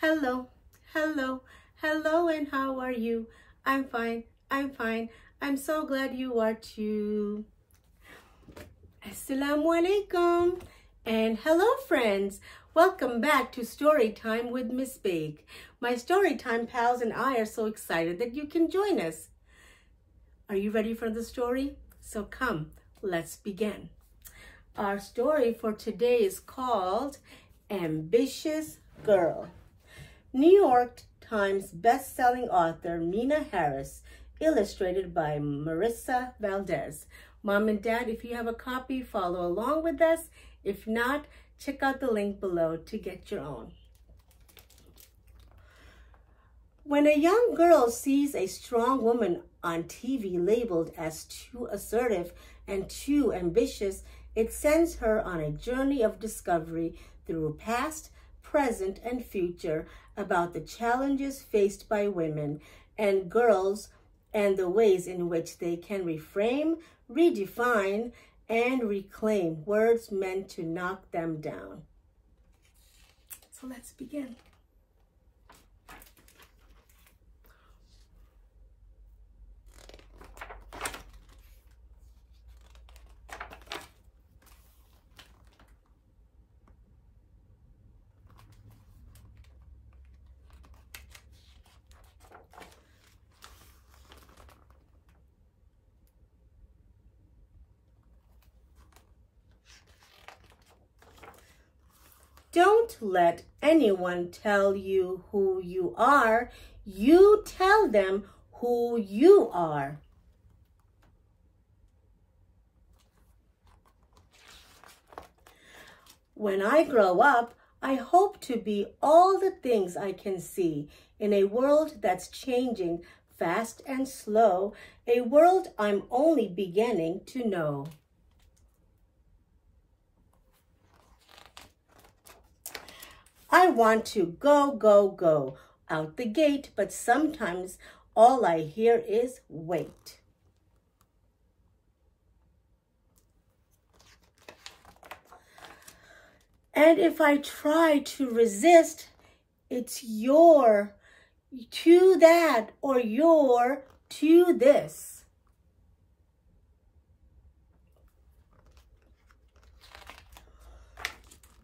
Hello, hello, hello, and how are you? I'm fine, I'm fine. I'm so glad you are too. Assalamu alaikum. And hello, friends. Welcome back to Story Time with Miss Bake. My Storytime pals and I are so excited that you can join us. Are you ready for the story? So come, let's begin. Our story for today is called Ambitious Girl. New York Times-bestselling author Meena Harris, illustrated by Marissa Valdez. Mom and Dad, if you have a copy, follow along with us. If not, check out the link below to get your own. When a young girl sees a strong woman on TV labeled as too assertive and too ambitious, it sends her on a journey of discovery through past, present, and future about the challenges faced by women and girls and the ways in which they can reframe, redefine, and reclaim words meant to knock them down. So let's begin. Don't let anyone tell you who you are. You tell them who you are. When I grow up, I hope to be all the things I can see in a world that's changing fast and slow, a world I'm only beginning to know. I want to go, go, go out the gate, but sometimes all I hear is wait. And if I try to resist, it's your to that or your to this.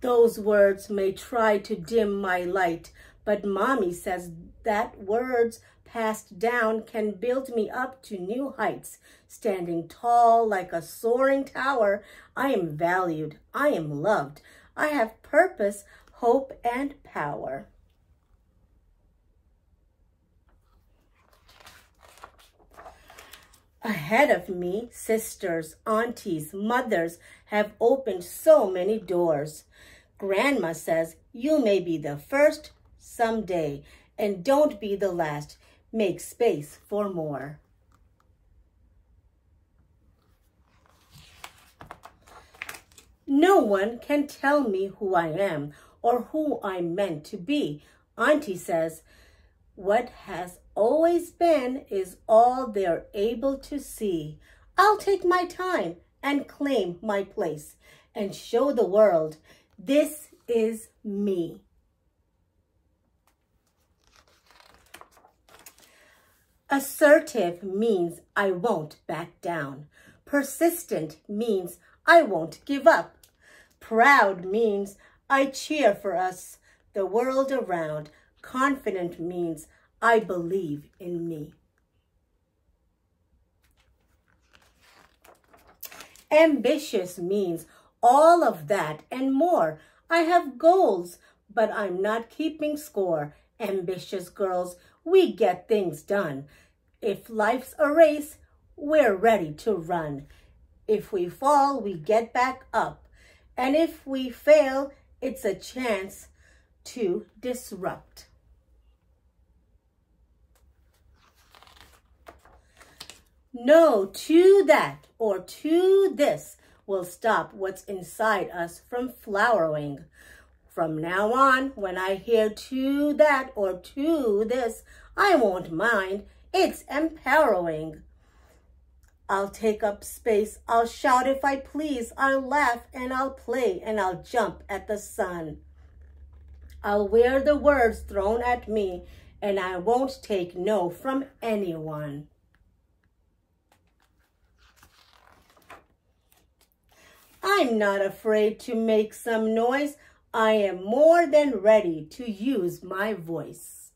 Those words may try to dim my light, but Mommy says that words passed down can build me up to new heights. Standing tall like a soaring tower, I am valued, I am loved, I have purpose, hope, and power. Ahead of me, sisters, aunties, mothers have opened so many doors. Grandma says, you may be the first someday, and don't be the last. Make space for more. No one can tell me who I am or who I'm meant to be. Auntie says, what has always been is all they're able to see. I'll take my time and claim my place and show the world this is me. Assertive means I won't back down. Persistent means I won't give up. Proud means I cheer for us, the world around. Confident means I believe in me. Ambitious means all of that and more. I have goals, but I'm not keeping score. Ambitious girls, we get things done. If life's a race, we're ready to run. If we fall, we get back up. And if we fail, it's a chance to disrupt. No to that or to this will stop what's inside us from flowering. From now on, when I hear to that or to this, I won't mind. It's empowering. I'll take up space. I'll shout if I please. I'll laugh and I'll play and I'll jump at the sun. I'll wear the words thrown at me, and I won't take no from anyone. I'm not afraid to make some noise. I am more than ready to use my voice.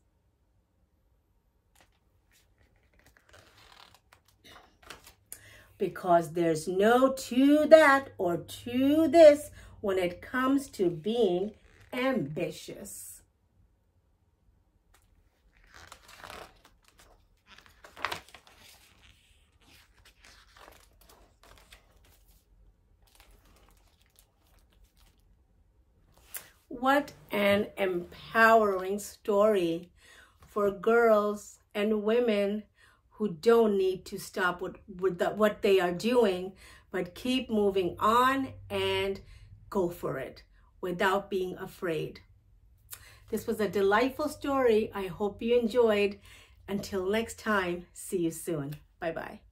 Because there's no to that or to this when it comes to being ambitious. What an empowering story for girls and women who don't need to stop with what they are doing, but keep moving on and go for it without being afraid. This was a delightful story. I hope you enjoyed. Until next time, see you soon. Bye-bye.